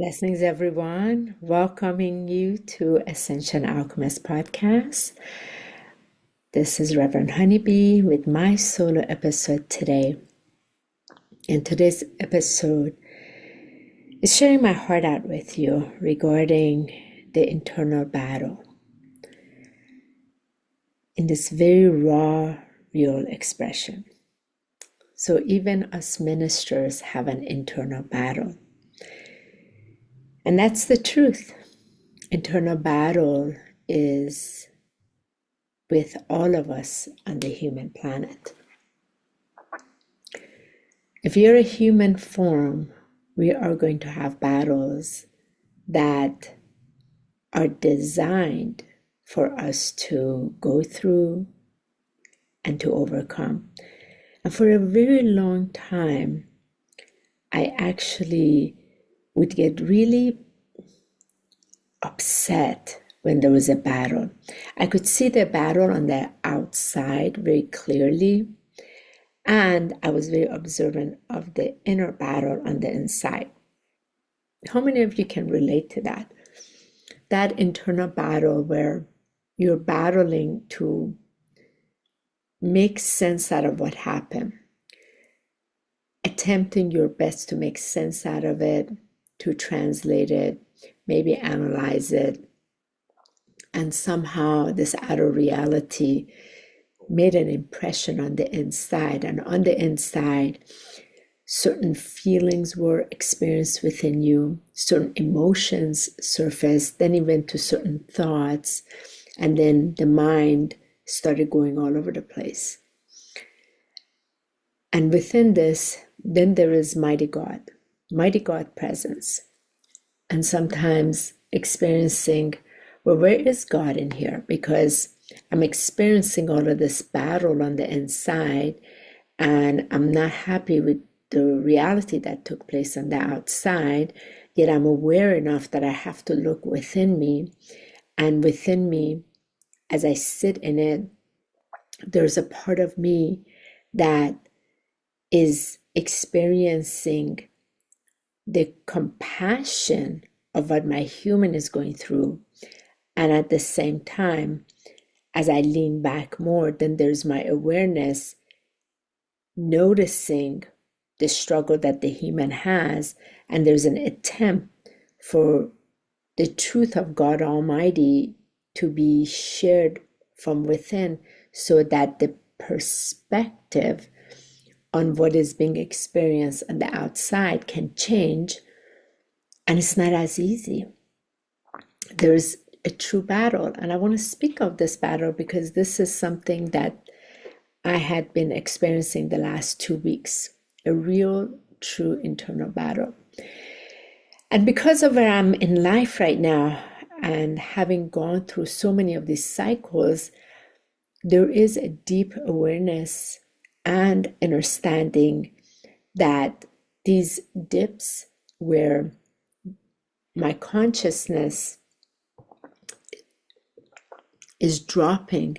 Blessings, everyone. Welcoming you to Ascension Alchemist podcast. This is Reverend HoniB with my solo episode today. And today's episode is sharing my heart out with you regarding the internal battle in this very raw, real expression. So even us ministers have an internal battle. And that's the truth. Internal battle is with all of us on the human planet. If you're a human form, we are going to have battles that are designed for us to go through and to overcome. And for a very long time, I actually would get really upset when there was a battle. I could see the battle on the outside very clearly, and I was very observant of the inner battle on the inside. How many of you can relate to that? That internal battle where you're battling to make sense out of what happened, attempting your best to make sense out of it, to translate it, maybe analyze it, and somehow this outer reality made an impression on the inside. And on the inside, certain feelings were experienced within you, certain emotions surfaced, then even to certain thoughts, and then the mind started going all over the place. And within this, then there is mighty God presence. And sometimes experiencing, well, where is God in here? Because I'm experiencing all of this battle on the inside, and I'm not happy with the reality that took place on the outside, yet I'm aware enough that I have to look within me. And within me, as I sit in it, there's a part of me that is experiencing the compassion of what my human is going through. And at the same time, as I lean back more, then there's my awareness, noticing the struggle that the human has. And there's an attempt for the truth of God Almighty to be shared from within, so that the perspective on what is being experienced on the outside can change. And it's not as easy. There's a true battle. And I want to speak of this battle because this is something that I had been experiencing the last 2 weeks, a real, true internal battle. And because of where I'm in life right now and having gone through so many of these cycles, there is a deep awareness and understanding that these dips where my consciousness is dropping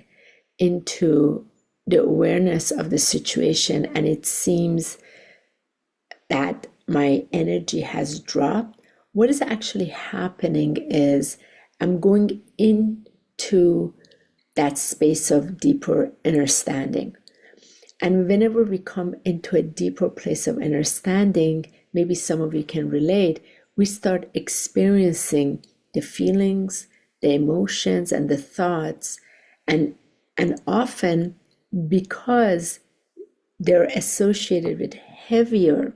into the awareness of the situation, and it seems that my energy has dropped. What is actually happening is I'm going into that space of deeper understanding. And whenever we come into a deeper place of understanding, maybe some of you can relate, we start experiencing the feelings, the emotions, and the thoughts. And often, because they're associated with heavier,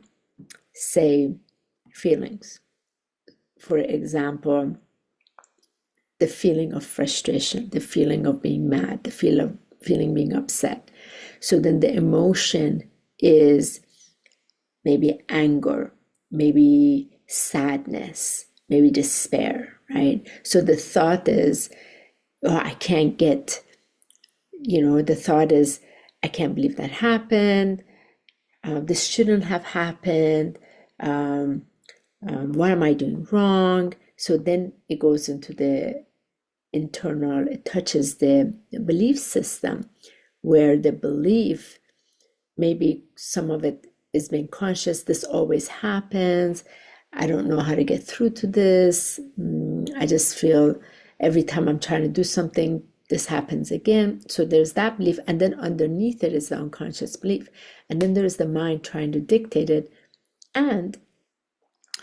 say, feelings. For example, the feeling of frustration, the feeling of being mad, the feeling being upset. So then the emotion is maybe anger, maybe sadness, maybe despair, right? So the thought is, oh, I can't get, the thought is, I can't believe that happened. This shouldn't have happened. What am I doing wrong? So then it goes into the internal, it touches the belief system, where the belief, maybe some of it is being conscious, this always happens. I don't know how to get through to this. I just feel every time I'm trying to do something, this happens again. So there's that belief. And then underneath it is the unconscious belief. And then there's the mind trying to dictate it. And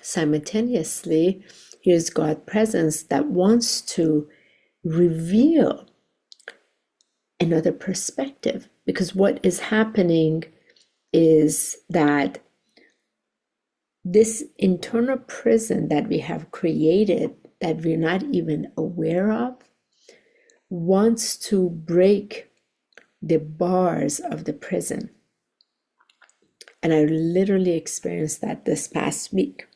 simultaneously, here's God's presence that wants to reveal another perspective. Because what is happening is that this internal prison that we have created that we're not even aware of wants to break the bars of the prison. And I literally experienced that this past week.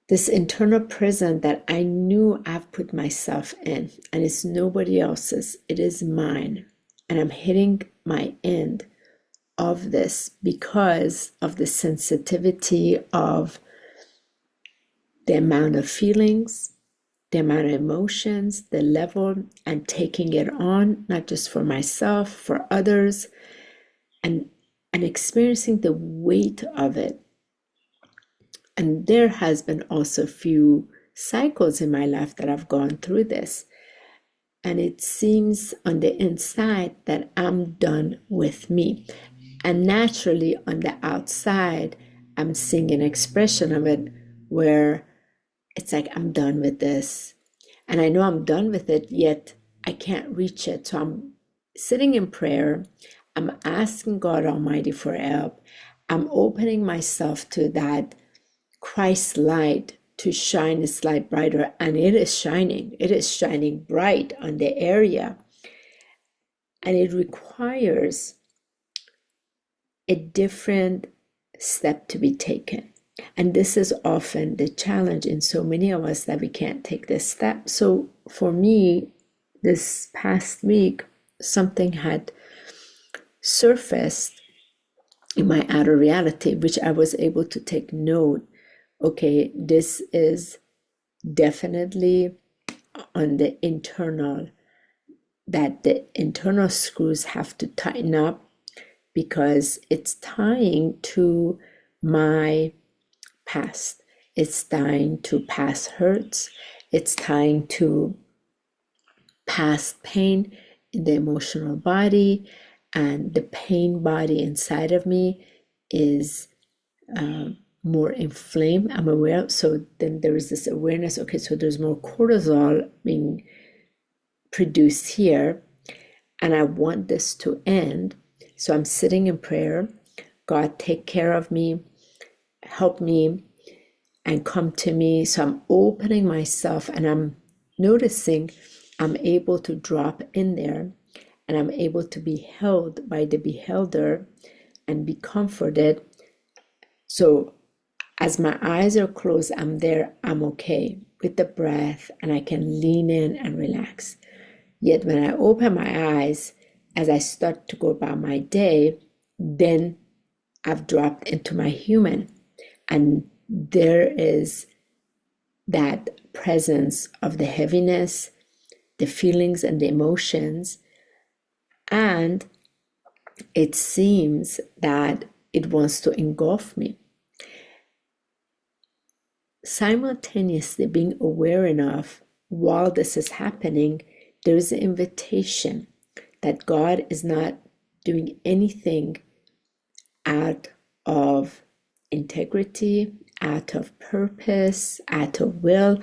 This internal prison that I knew I've put myself in, and it's nobody else's, it is mine. And I'm hitting my end of this because of the sensitivity of the amount of feelings, the amount of emotions, the level, and taking it on, not just for myself, for others, and experiencing the weight of it. And there has been also a few cycles in my life that I've gone through this. And it seems on the inside that I'm done with me. And naturally on the outside, I'm seeing an expression of it where it's like, I'm done with this. And I know I'm done with it, yet I can't reach it. So I'm sitting in prayer. I'm asking God Almighty for help. I'm opening myself to that Christ light to shine its light brighter. And it is shining. It is shining bright on the area. And it requires a different step to be taken. And this is often the challenge in so many of us, that we can't take this step. So for me, this past week, something had surfaced in my outer reality, which I was able to take note. Okay, this is definitely on the internal, that the internal screws have to tighten up, because it's tying to my past. It's tying to past hurts. It's tying to past pain in the emotional body, and the pain body inside of me is more inflamed. I'm aware. So then there is this awareness. Okay, so there's more cortisol being produced here, and I want this to end. So I'm sitting in prayer. God, take care of me, help me, and come to me. So I'm opening myself, and I'm noticing I'm able to drop in there, and I'm able to be held by the beholder and be comforted. So as my eyes are closed, I'm there, I'm okay with the breath, and I can lean in and relax. Yet when I open my eyes, as I start to go about my day, then I've dropped into my human. And there is that presence of the heaviness, the feelings and the emotions. And it seems that it wants to engulf me. Simultaneously being aware enough while this is happening, there is an invitation that God is not doing anything out of integrity, out of purpose, out of will.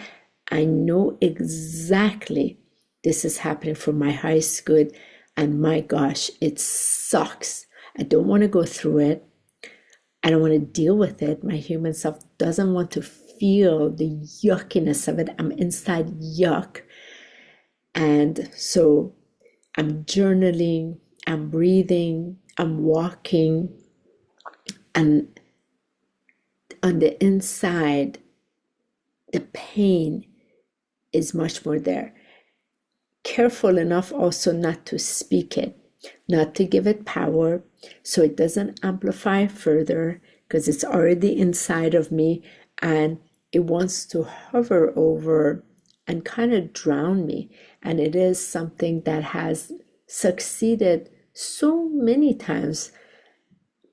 I know exactly this is happening for my highest good, and my gosh, it sucks. I don't want to go through it. I don't want to deal with it. My human self doesn't want to feel the yuckiness of it. I'm inside yuck. And so I'm journaling, I'm breathing, I'm walking, and on the inside, the pain is much more there. Careful enough also not to speak it, not to give it power, so it doesn't amplify further, because it's already inside of me, and it wants to hover over and kind of drown me. And it is something that has succeeded so many times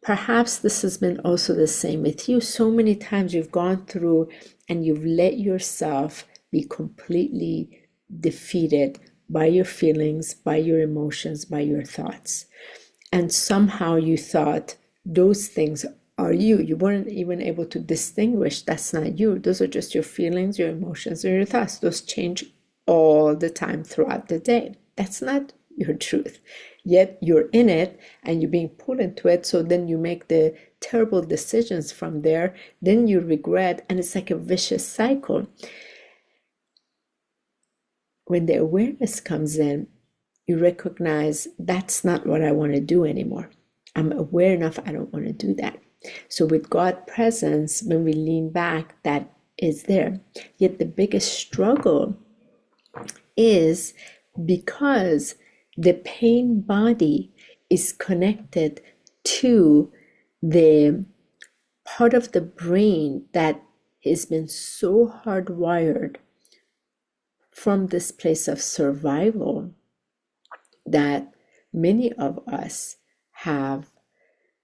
perhaps this has been also the same with you. So many times you've gone through and you've let yourself be completely defeated by your feelings, by your emotions, by your thoughts. And somehow you thought those things are you. You weren't even able to distinguish that's not you. Those are just your feelings, your emotions, and your thoughts. Those change all the time throughout the day. That's not your truth. Yet you're in it and you're being pulled into it. So then you make the terrible decisions from there. Then you regret, and it's like a vicious cycle. When the awareness comes in, you recognize that's not what I want to do anymore. I'm aware enough, I don't want to do that. So with God presence, when we lean back, that is there. Yet the biggest struggle is because the pain body is connected to the part of the brain that has been so hardwired from this place of survival that many of us have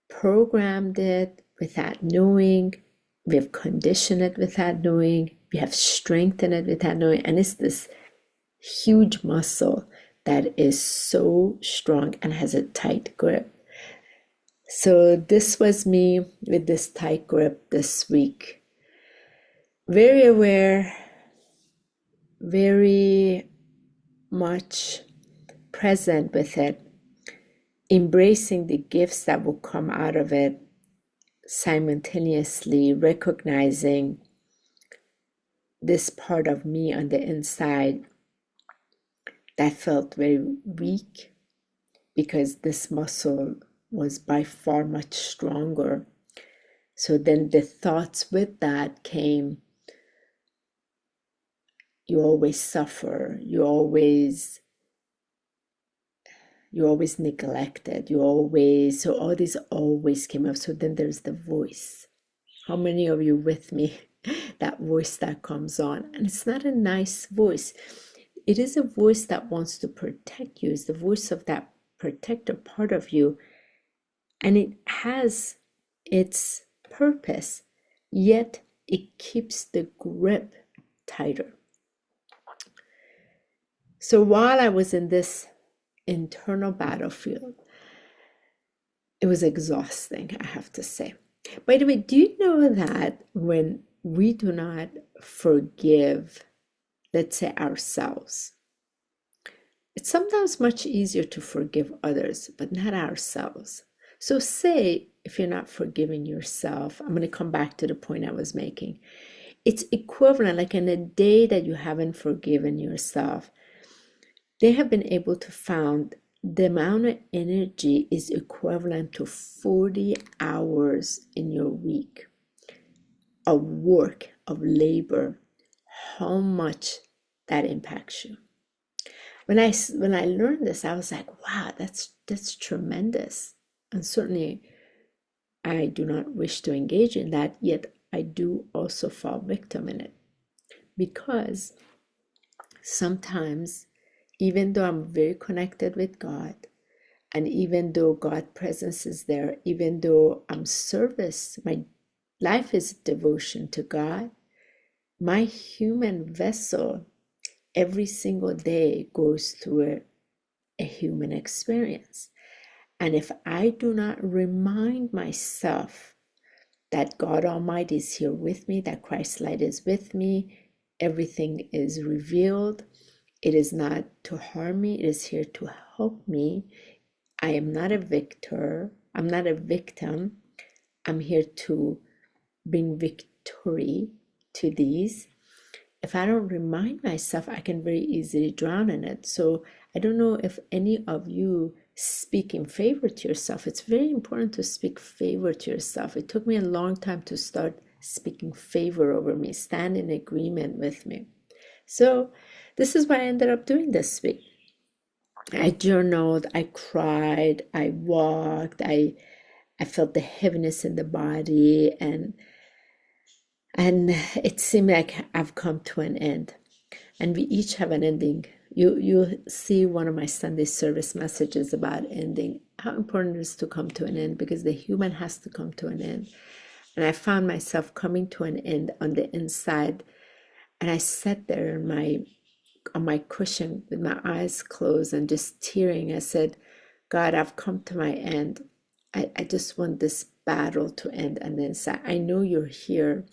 programmed it without knowing, we have conditioned it without knowing, we have strengthened it without knowing, and it's this huge muscle that is so strong and has a tight grip. So this was me with this tight grip this week. Very aware, very much present with it, embracing the gifts that will come out of it, simultaneously recognizing this part of me on the inside that felt very weak because this muscle was by far much stronger. So then the thoughts with that came, you always suffer, you're always neglected, so all these always came up. So then there's the voice. How many of you with me? That voice that comes on, and it's not a nice voice. It is a voice that wants to protect you. It's the voice of that protector part of you, and it has its purpose, yet it keeps the grip tighter. So while I was in this internal battlefield, it was exhausting, I have to say. By the way, do you know that when we do not forgive, let's say, ourselves, it's sometimes much easier to forgive others, but not ourselves. So say if you're not forgiving yourself, I'm going to come back to the point I was making. It's equivalent, like in a day that you haven't forgiven yourself, they have been able to find the amount of energy is equivalent to 40 hours in your week of work, of labor, how much that impacts you. When I learned this, I was like, wow, that's tremendous. And certainly I do not wish to engage in that, yet I do also fall victim in it. Because sometimes, even though I'm very connected with God, and even though God's presence is there, even though I'm service, my life is devotion to God, my human vessel every single day goes through a human experience. And if I do not remind myself that God Almighty is here with me, that Christ's light is with me, everything is revealed, it is not to harm me, it is here to help me. I am not a victor, I'm not a victim. I'm here to bring victory to these. If I don't remind myself, I can very easily drown in it. So I don't know if any of you speak in favor to yourself. It's very important to speak favor to yourself. It took me a long time to start speaking favor over me, stand in agreement with me. So this is what I ended up doing this week. I journaled, I cried, I walked, I felt the heaviness in the body, and it seemed like I've come to an end. And we each have an ending. You see one of my Sunday service messages about ending. how important it is to come to an end, because the human has to come to an end. And I found myself coming to an end on the inside. And I sat there on my cushion with my eyes closed and just tearing. I said, God, I've come to my end. I just want this battle to end on the inside. I know you're here.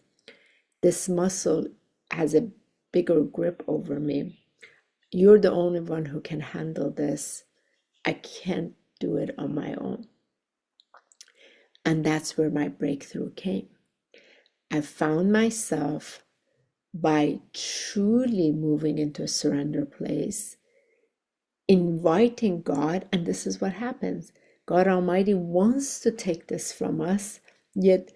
This muscle has a bigger grip over me. You're the only one who can handle this. I can't do it on my own. And that's where my breakthrough came. I found myself, by truly moving into a surrender place, inviting God, and this is what happens. God Almighty wants to take this from us, yet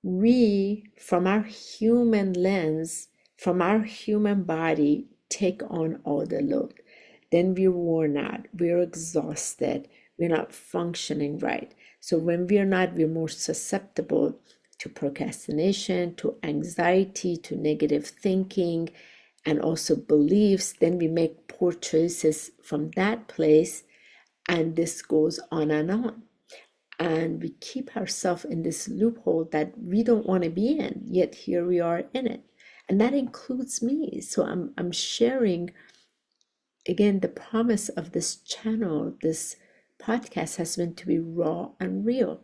we, from our human lens, from our human body, take on all the load. Then we're worn out, we're exhausted, we're not functioning right. So when we're not, we're more susceptible to procrastination, to anxiety, to negative thinking, and also beliefs. Then we make poor choices from that place, and this goes on and on. And we keep ourselves in this loophole that we don't want to be in, yet here we are in it. And that includes me. So I'm sharing, again, the promise of this channel, this podcast has been to be raw and real,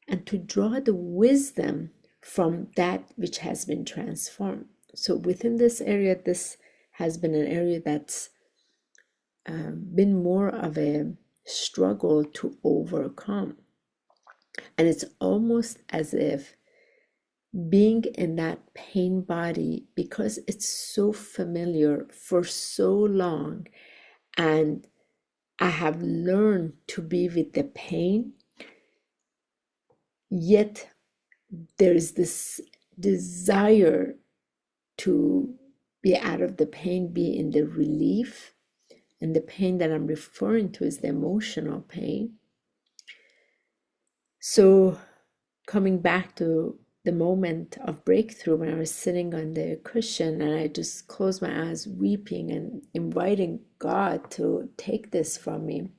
and to draw the wisdom from that which has been transformed. So within this area, this has been an area that's been more of a struggle to overcome. And it's almost as if being in that pain body, because it's so familiar for so long, and I have learned to be with the pain, yet there is this desire to be out of the pain, be in the relief. And the pain that I'm referring to is the emotional pain. So coming back to the moment of breakthrough, when I was sitting on the cushion and I just closed my eyes, weeping and inviting God to take this from me.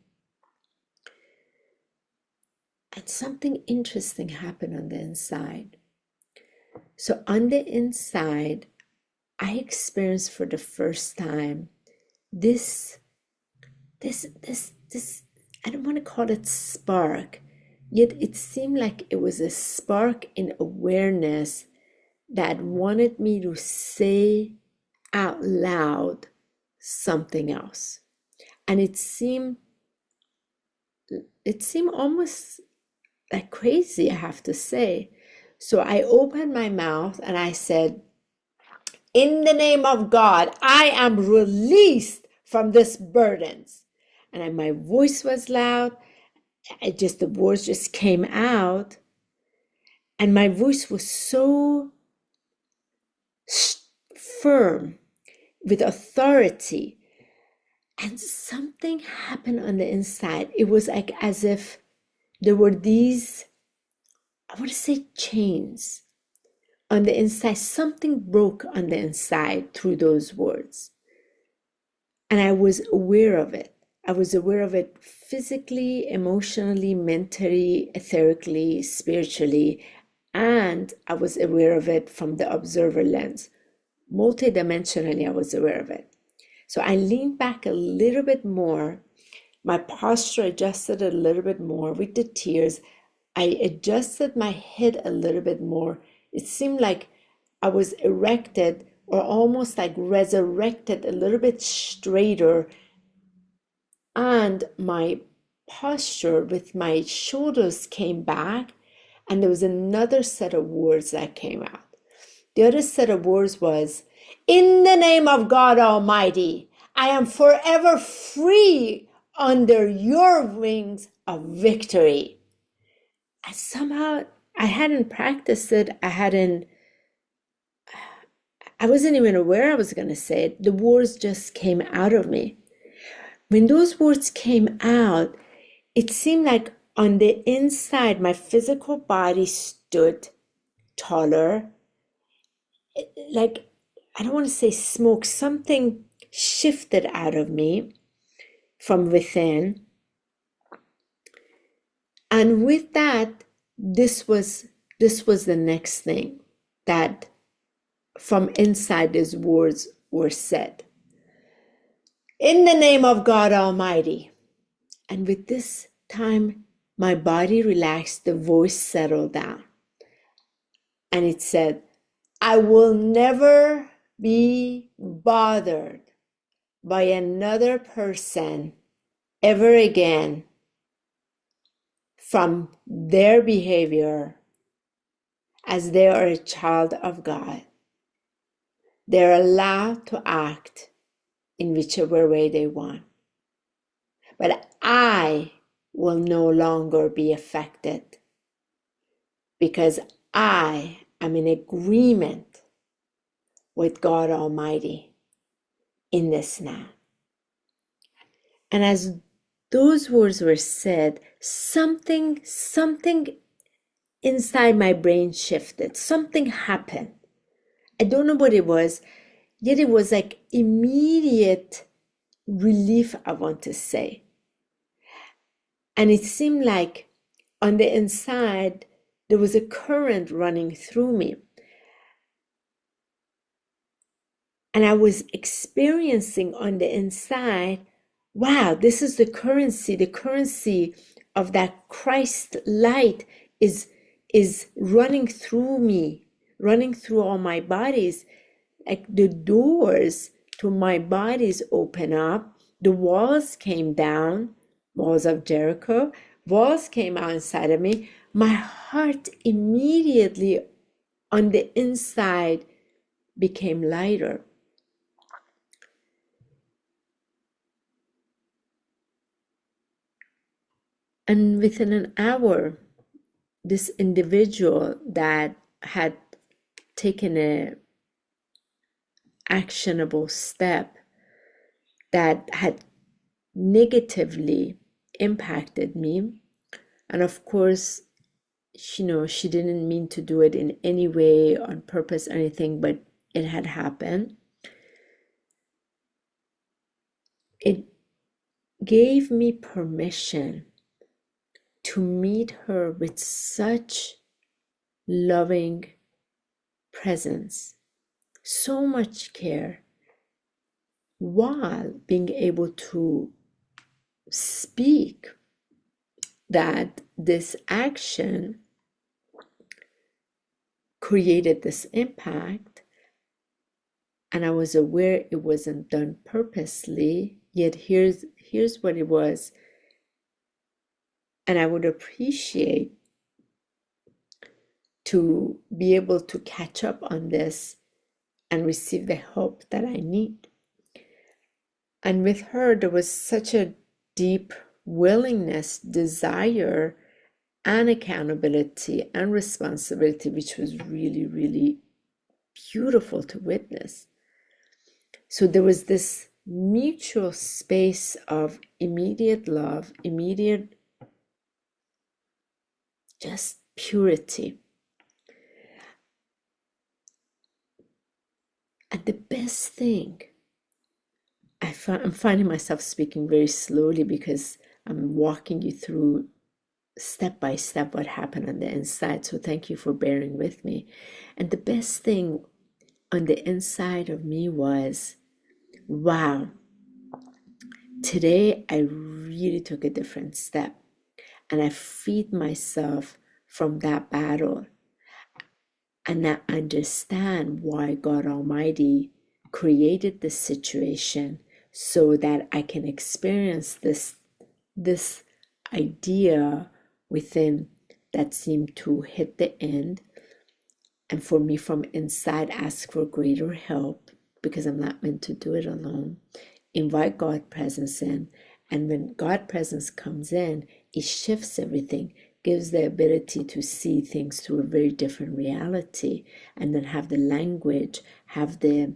And something interesting happened on the inside. So on the inside, I experienced for the first time this, I don't want to call it spark, yet it seemed like it was a spark in awareness that wanted me to say out loud something else. And it seemed almost like crazy, I have to say. So I opened my mouth and I said, in the name of God, I am released from this burdens. And my voice was loud. The words just came out. And my voice was so firm, with authority. And something happened on the inside. It was like as if there were these, I want to say, chains on the inside. Something broke on the inside through those words. And I was aware of it. I was aware of it physically, emotionally, mentally, etherically, spiritually, and I was aware of it from the observer lens. Multidimensionally, I was aware of it. So I leaned back a little bit more. My posture adjusted a little bit more with the tears. I adjusted my head a little bit more. It seemed like I was erected, or almost like resurrected, a little bit straighter. And my posture with my shoulders came back, and there was another set of words that came out. The other set of words was, in the name of God Almighty, I am forever free under your wings of victory. And somehow I hadn't practiced it. I wasn't even aware I was going to say it. The words just came out of me. When those words came out, it seemed like on the inside, my physical body stood taller. Like, I don't want to say smoke, something shifted out of me from within. And with that, this was the next thing that from inside these words were said. In the name of God Almighty. And with this time, my body relaxed, the voice settled down. And it said, I will never be bothered by another person ever again from their behavior as they are a child of God. They're allowed to act in whichever way they want. But I will no longer be affected because I am in agreement with God Almighty in this now. And as those words were said, something inside my brain shifted. Something happened. I don't know what it was, yet it was like immediate relief, I want to say. And it seemed like on the inside, there was a current running through me. And I was experiencing on the inside, wow, this is the currency of that Christ light is running through me, running through all my bodies. Like the doors to my bodies open up, the walls came down, walls of Jericho, walls came out inside of me. My heart immediately on the inside became lighter. And within an hour, this individual that had taken a actionable step that had negatively impacted me, and of course, she didn't mean to do it in any way on purpose or anything, but it had happened. It gave me permission to meet her with such loving presence, so much care, while being able to speak that this action created this impact, and I was aware it wasn't done purposely, yet here's what it was. And I would appreciate to be able to catch up on this and receive the help that I need. And with her, there was such a deep willingness, desire, and accountability and responsibility, which was really, really beautiful to witness. So there was this mutual space of immediate love, immediate just purity. And the best thing, I'm finding myself speaking very slowly because I'm walking you through step by step what happened on the inside. So thank you for bearing with me. And the best thing on the inside of me was, wow, today I really took a different step. And I freed myself from that battle. And I understand why God Almighty created this situation so that I can experience this idea within that seemed to hit the end. And for me from inside, ask for greater help because I'm not meant to do it alone. Invite God presence in. And when God presence comes in, it shifts everything, gives the ability to see things through a very different reality, and then have the language, have the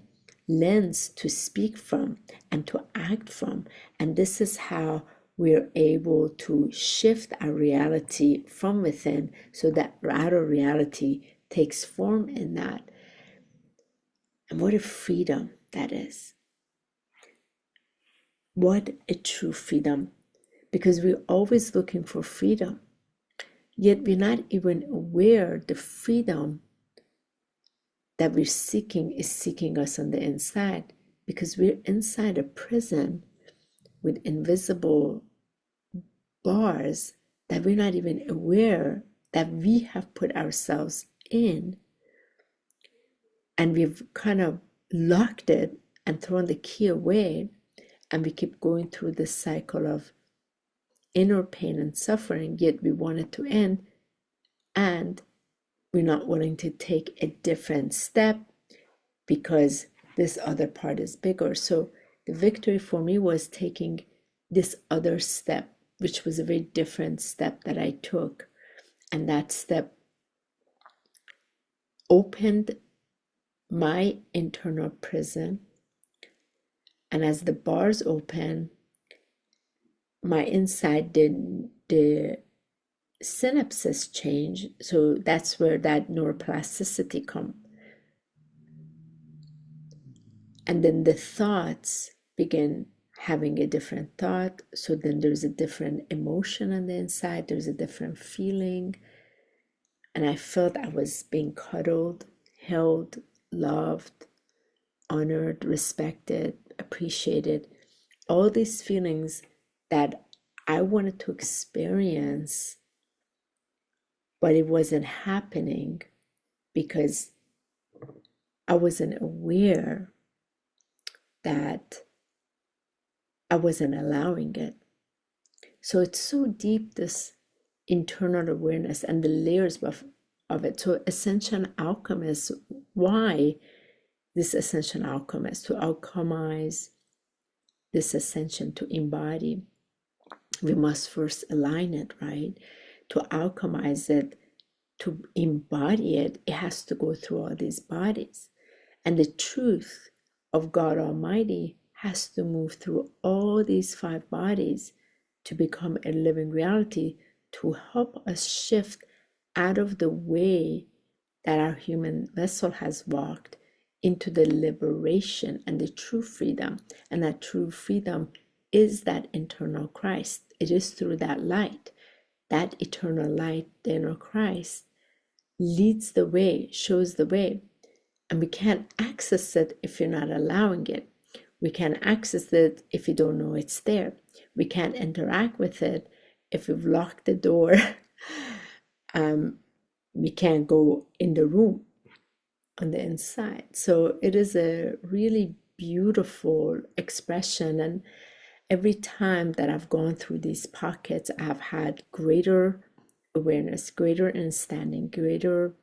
lens to speak from and to act from. And this is how we're able to shift our reality from within so that outer reality takes form in that. And what a freedom that is. What a true freedom. Because we're always looking for freedom. yet we're not even aware the freedom that we're seeking is seeking us on the inside, because we're inside a prison with invisible bars that we're not even aware that we have put ourselves in, and we've kind of locked it and thrown the key away, and we keep going through this cycle of inner pain and suffering, yet we want it to end, and we're not willing to take a different step because this other part is bigger. So the victory for me was taking this other step, which was a very different step that I took. And that step opened my internal prison. And as the bars open, my inside the synapses change. So that's where that neuroplasticity comes. And then the thoughts begin having a different thought. So then there's a different emotion on the inside, there's a different feeling. And I felt I was being cuddled, held, loved, honored, respected, appreciated. All these feelings that I wanted to experience, but it wasn't happening because I wasn't aware that I wasn't allowing it. So it's so deep, this internal awareness and the layers of it. So Ascension Alchemists, why this Ascension Alchemist? To alchemize this ascension, to embody, we must first align it, right? To alchemize it, to embody it, it has to go through all these bodies. And the truth of God Almighty has to move through all these 5 bodies to become a living reality, to help us shift out of the way that our human vessel has walked into the liberation and the true freedom. And that true freedom is that internal Christ. It is through that light, that eternal light, the inner Christ, leads the way, shows the way. And we can't access it if you're not allowing it. We can't access it if you don't know it's there. We can't interact with it if we've locked the door. We can't go in the room on the inside. So it is a really beautiful expression. And every time that I've gone through these pockets, I've had greater awareness, greater understanding, greater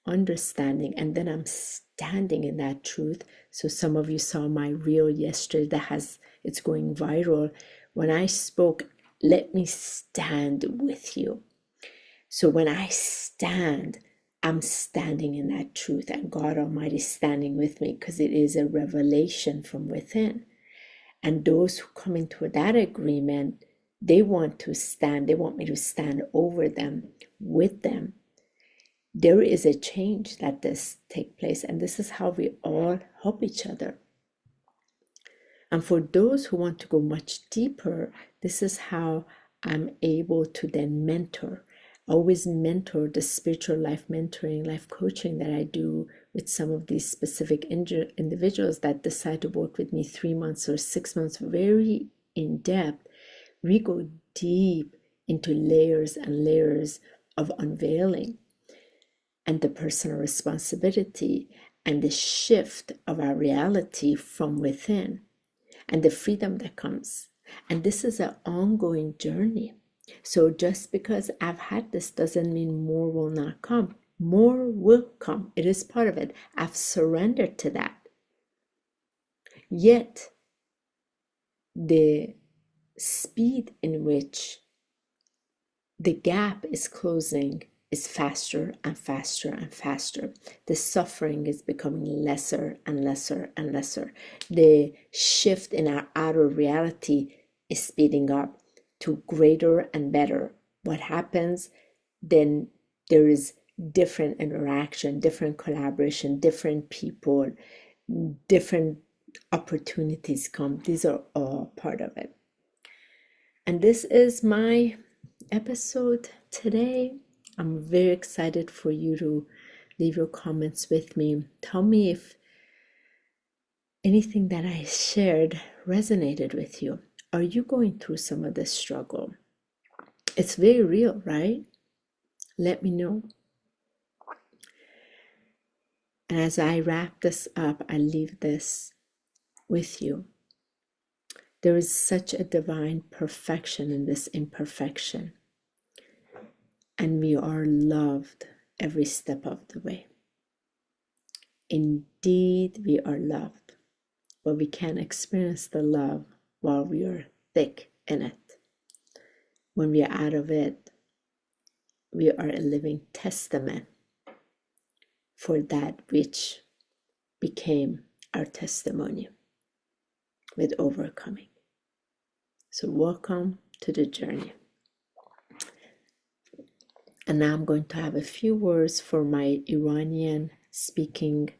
understanding, and then I'm standing in that truth. So some of you saw my reel yesterday that it's going viral when I spoke, let me stand with you. So when I stand, I'm standing in that truth, and God Almighty is standing with me, because it is a revelation from within. And those who come into that agreement, they want to stand, they want me to stand over them, with them. There is a change that does take place, and this is how we all help each other. And for those who want to go much deeper, this is how I'm able to then mentor. I always mentor the spiritual life mentoring, life coaching that I do with some of these specific individuals that decide to work with me 3 months or 6 months, very in depth. We go deep into layers and layers of unveiling and the personal responsibility and the shift of our reality from within and the freedom that comes. And this is an ongoing journey. So just because I've had this doesn't mean more will not come. More will come. It is part of it. I've surrendered to that. Yet, the speed in which the gap is closing is faster and faster and faster. The suffering is becoming lesser and lesser and lesser. The shift in our outer reality is speeding up to greater and better. What happens? Then there is different interaction, different collaboration, different people, different opportunities come. These are all part of it. And this is my episode today. I'm very excited for you to leave your comments with me. Tell me if anything that I shared resonated with you. Are you going through some of this struggle? It's very real, right? Let me know. And as I wrap this up, I leave this with you. There is such a divine perfection in this imperfection. And we are loved every step of the way. Indeed, we are loved, but we can't experience the love while we are thick in it. When we are out of it, we are a living testament for that which became our testimony with overcoming. So welcome to the journey. And now I'm going to have a few words for my Iranian speaking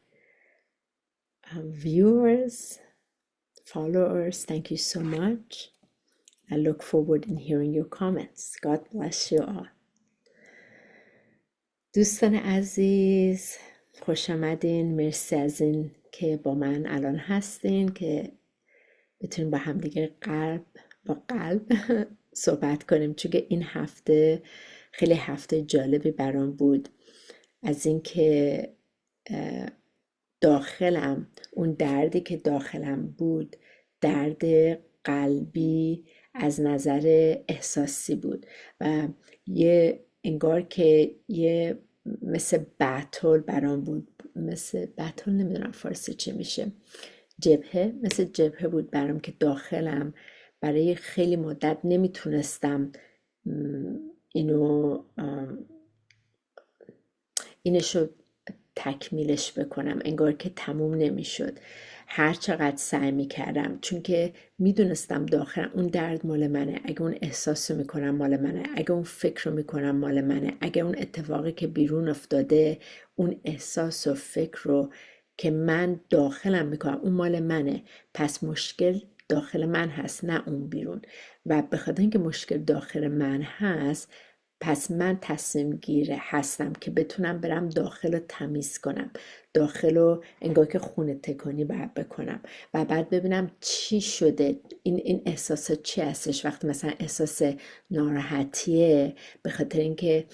viewers, followers. Thank you so much. I look forward in hearing your comments. God bless you all. دوستان عزیز، خوش آمدین. مرسی از این که با من الان هستین که بتونیم با همدیگه قلب با قلب صحبت کنیم، چون که این هفته خیلی هفته جالبی برام بود. از اینکه داخلم، اون دردی که داخلم بود، درد قلبی از نظر احساسی بود و انگار که یه مثل بتل برام بود، مثل بتل، نمیدونم فارسی چه میشه، جبهه، مثل جبهه بود برام که داخلم برای خیلی مدت نمیتونستم اینشو تکمیلش بکنم، انگار که تموم نمیشد هر چقدر سعی میکردم، چون که میدونستم داخلم اون درد مال منه، اگه اون احساس رو میکنم مال منه، اگه اون فکر رو میکنم مال منه، اگه اون اتفاقی که بیرون افتاده، اون احساس و فکر رو که من داخلم میکنم اون مال منه، پس مشکل داخل من هست نه اون بیرون. و به خاطر اینکه مشکل داخل من هست، پس من تصمیم گیره هستم که بتونم برم داخل رو تمیز کنم، داخل رو انگار که خونه تکانی باید بکنم و بعد ببینم چی شده، این احساس چی هستش. وقتی مثلا احساس ناراحتیه، به خاطر اینکه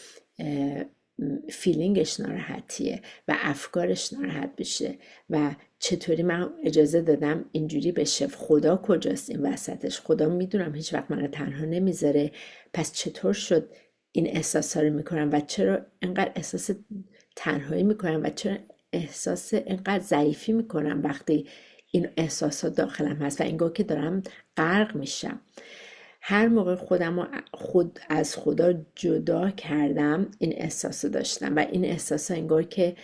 فیلینگش ناراحتیه و افکارش ناراحت بشه و چطوری من اجازه دادم اینجوری بشه، خدا کجاست این وسطش؟ خدا میدونم هیچ وقت منو تنها نمیذاره، پس چطور شد این احساس ها رو میکنم و چرا اینقدر احساس تنهایی میکنم و چرا احساس اینقدر ضعیفی میکنم وقتی این احساسات داخلم هست و انگار که دارم غرق میشم. هر موقع خودم رو از خدا جدا کردم این احساس داشتم و این احساس انگار که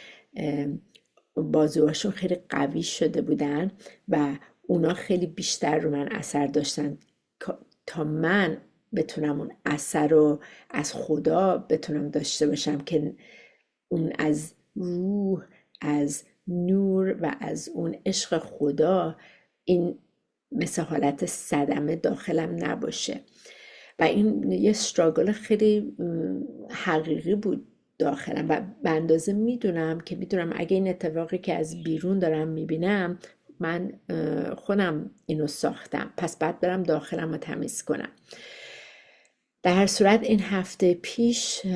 بازوهاشون خیلی قوی شده بودن و اونا خیلی بیشتر رو من اثر داشتن تا من بتونم اون اثر رو از خدا بتونم داشته باشم، که اون از روح، از نور و از اون عشق خدا این مثل حالت صدمه داخلم نباشه. و این یه استراگل خیلی حقیقی بود داخلم و به اندازه میدونم اگه این اتفاقی که از بیرون دارم میبینم، من خودم اینو ساختم، پس بعد برم داخلم رو تمیز کنم. در هر صورت این هفته پیش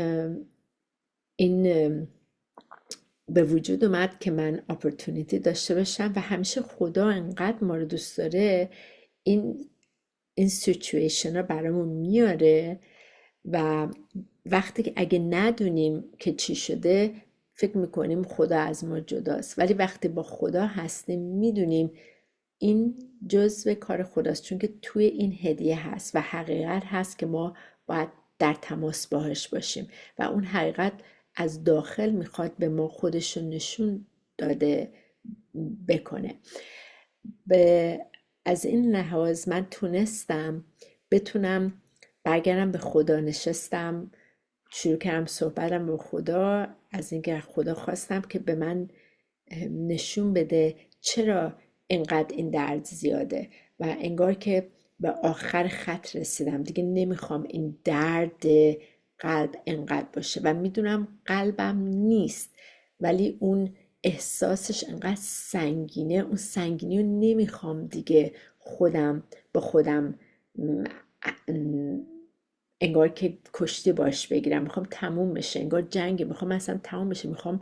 این به وجود اومد که من اپورتونیتی داشته باشم و همیشه خدا انقدر ما رو دوست داره این سیچویشن رو برامون میاره و وقتی که اگه ندونیم که چی شده فکر میکنیم خدا از ما جداست، ولی وقتی با خدا هستیم میدونیم این جزء کار خداست، چون که توی این هدیه هست و حقیقت هست که ما باید در تماس باهاش باشیم و اون حقیقت از داخل میخواد به ما خودشون نشون داده بکنه. از این لحاظ من بتونم برگردم به خدا. نشستم شروع کردم صحبتم با خدا، از اینکه خدا خواستم که به من نشون بده چرا اینقدر این درد زیاده و انگار که به آخر خط رسیدم، دیگه نمیخوام این درد قلب انقدر باشه و میدونم قلبم نیست، ولی اون احساسش انقدر سنگینه، اون سنگینی رو نمیخوام دیگه با خودم انگار که کشتی باش بگیرم، میخوام تموم بشه، انگار جنگه، میخوام اصلا تموم بشه، میخوام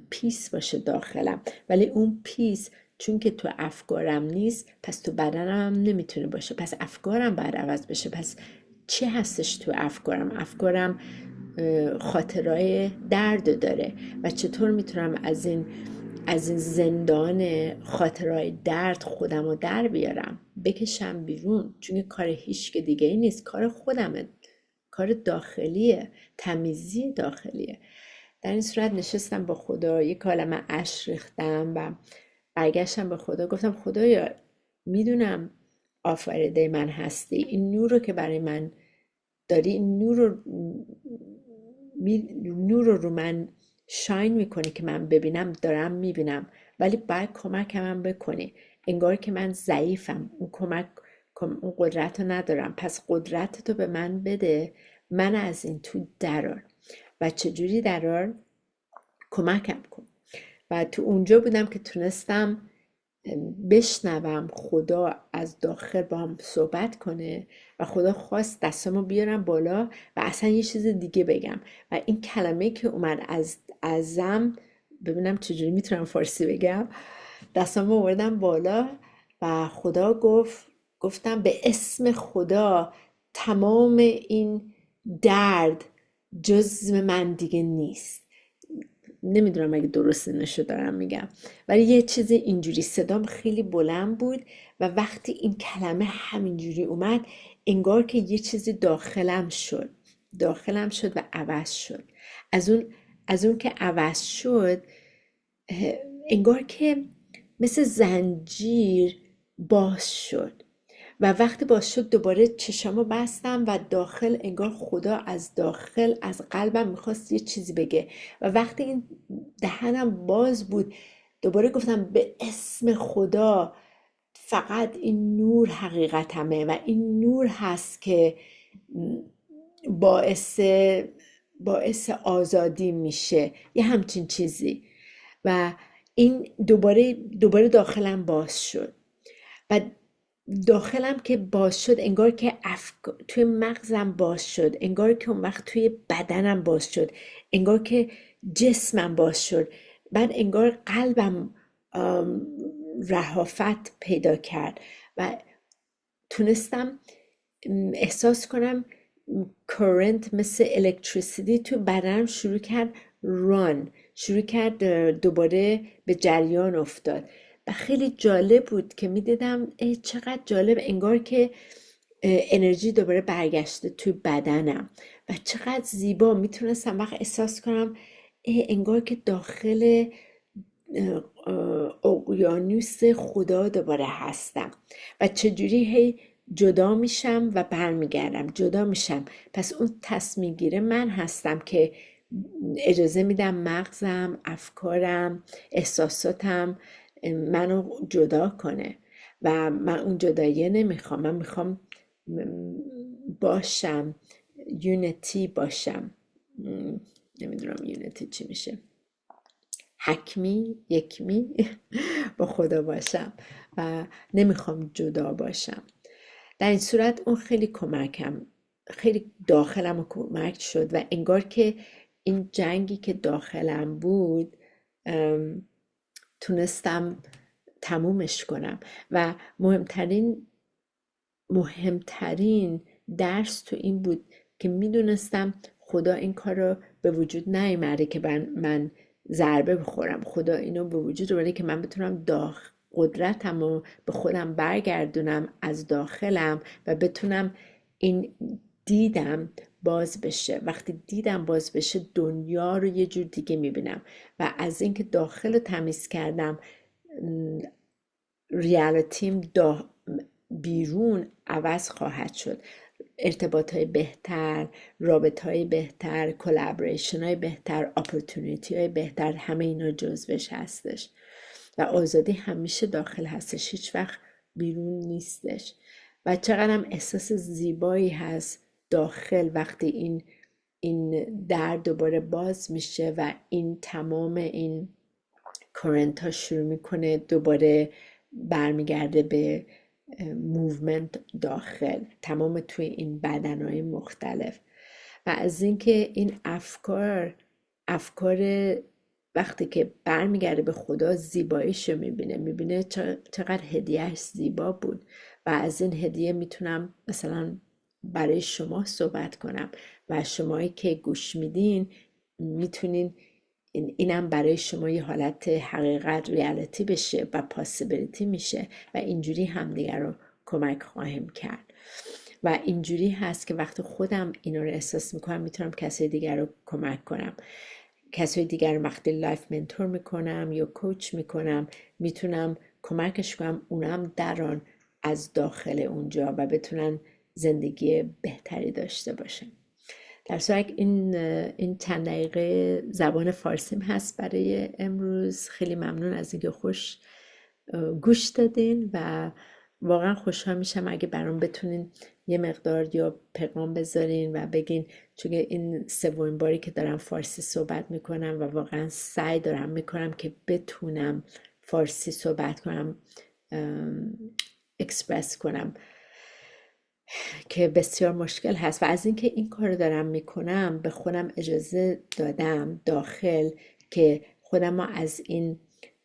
پیس باشه داخلم. ولی اون پیس چون که تو افکارم نیست، پس تو بدنم نمیتونه باشه، پس افکارم باید عوض بشه. پس چی هستش تو افکارم؟ افکارم خاطرهای درد داره و چطور میتونم از این زندان خاطرهای درد خودم رو در بیارم، بکشم بیرون، چون کار هیچ که دیگه ای نیست، کار خودمه، کار داخلیه، تمیزی داخلیه. در این صورت نشستم با خدا، یک کلمه اشک ریختم و برگشتم به خدا، گفتم خدایا میدونم آفریده من هستی، این نور رو که برای من داری، این نور رو من شاین میکنی که من ببینم، دارم میبینم، ولی باید کمکم هم بکنی. انگار که من ضعیفم، اون قدرت رو ندارم، پس قدرت تو به من بده، من از این تو درار. و چجوری درار؟ کمکم کن. و تو اونجا بودم که تونستم بشنوم خدا از داخل با هم صحبت کنه و خدا خواست دستامو بیارم بالا و اصلا یه چیز دیگه بگم و این کلمه که اومد ازم، ببینم چجوری میتونم فارسی بگم، دستامو آوردم بالا و خدا گفتم به اسم خدا تمام این درد جزء من دیگه نیست. نمیدونم اگه درست نشو دارم میگم، ولی یه چیز اینجوری، صدام خیلی بلند بود و وقتی این کلمه همینجوری اومد، انگار که یه چیزی داخلم شد و عوض شد. از اون که عوض شد، انگار که مثل زنجیر باز شد و وقتی باز شد دوباره چشمو بستم و داخل انگار خدا از داخل از قلبم میخواست یه چیزی بگه و وقتی این دهنم باز بود دوباره گفتم به اسم خدا، فقط این نور حقیقتمه و این نور هست که باعث آزادی میشه، یه همچین چیزی. و این دوباره داخلم باز شد و داخلم که باز شد انگار که توی مغزم باز شد، انگار که اون وقت توی بدنم باز شد، انگار که جسمم باز شد، بعد انگار قلبم رهافت پیدا کرد و تونستم احساس کنم کرنت مثل الکتریسیتی تو بدنم شروع کرد دوباره به جریان افتاد و خیلی جالب بود که میدیدم چقدر جالب، انگار که انرژی دوباره برگشته توی بدنم و چقدر زیبا. میتونستم وقت احساس کنم انگار که داخل اقیانوس خدا دوباره هستم و چجوری هی جدا میشم و برمیگردم، جدا میشم. پس اون تصمیم گیره من هستم که اجازه میدم مغزم، افکارم، احساساتم منو جدا کنه و من اون جداییه نمیخوام. من میخوام باشم، یونیتی باشم، نمیدونم یونیتی چی میشه، یکمی با خدا باشم و نمیخوام جدا باشم. در این صورت اون خیلی داخلم رو کمک شد و انگار که این جنگی که داخلم بود تونستم تمومش کنم و مهمترین درس تو این بود که میدونستم خدا این کار رو به وجود نیامده که من ضربه بخورم. خدا اینو به وجود آورده که من بتونم قدرتم رو به خودم برگردونم از داخلم و بتونم این دیدم باز بشه. وقتی دیدم باز بشه دنیا رو یه جور دیگه میبینم و از اینکه داخل رو تمیز کردم ریالیتیم بیرون عوض خواهد شد. ارتباط های بهتر، رابط های بهتر، کلابریشن های بهتر، اپورتونیتی های بهتر، همه اینا جزوش هستش و آزادی همیشه داخل هستش، هیچ وقت بیرون نیستش. و چقدرم احساس زیبایی هست داخل وقتی این این در دوباره باز میشه و این تمام این کرنت ها شروع میکنه دوباره برمیگرده به موومنت داخل، تمام توی این بدنهای مختلف. و از اینکه این افکار وقتی که برمیگرده به خدا زیباییشو میبینه چقدر هدیهش زیبا بود و از این هدیه میتونم مثلا برای شما صحبت کنم و شمایی که گوش میدین میتونین اینم برای شما یه حالت حقیقت ریالیتی بشه و پاسیبیلیتی میشه و اینجوری همدیگر رو کمک خواهیم کرد. و اینجوری هست که وقتی خودم اینا رو احساس میکنم میتونم کسی دیگر رو کمک کنم. کسی دیگر رو وقتی لایف منتور میکنم یا کوچ میکنم میتونم کمکش کنم اونم دران از داخل اونجا و بتونن زندگی بهتری داشته باشن. در صورت این چند دقیقه زبان فارسیم هست برای امروز. خیلی ممنون از اینکه گوش دادین و واقعا خوشحال میشم اگه برام بتونین یه مقدار یا پیغام بذارین و بگین، چون این سومین باری که دارم فارسی صحبت میکنم و واقعا سعی دارم میکنم که بتونم فارسی صحبت کنم، اکسپرس کنم، که بسیار مشکل هست. و از اینکه این کار دارم میکنم به خودم اجازه دادم داخل که خودم از این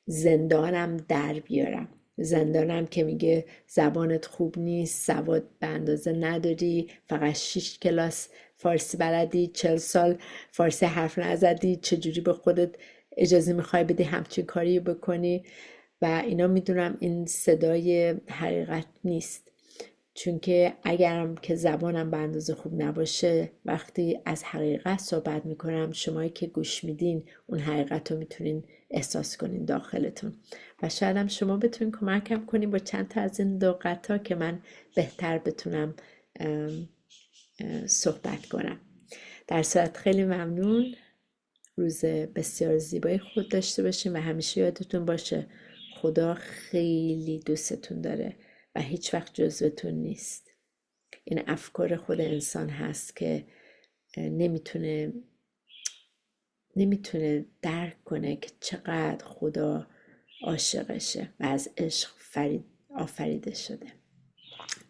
زندانم در بیارم، زندانم که میگه زبانت خوب نیست، سواد به اندازه نداری، فقط 6 کلاس فارسی بلدی، 40 سال فارسی حرف نزدی، چجوری به خودت اجازه میخوای بدی همچین کاری بکنی؟ و اینا میدونم این صدای حقیقت نیست، چون که اگرم که زبانم به اندازه خوب نباشه وقتی از حقیقت صحبت میکنم شمایی که گوش میدین اون حقیقت رو میتونین احساس کنین داخلتون و شاید هم شما بتونین کمکم کنین با چند تا از این لغت ها که من بهتر بتونم صحبت کنم. در صورت خیلی ممنون، روز بسیار زیبایی خود داشته باشین و همیشه یادتون باشه خدا خیلی دوستتون داره و هیچ وقت جزوتون نیست. این افکار خود انسان هست که نمیتونه درک کنه که چقدر خدا عاشقشه و از عشق آفریده شده.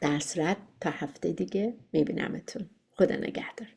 در صورت تا هفته دیگه میبینمتون. خدا نگهدار.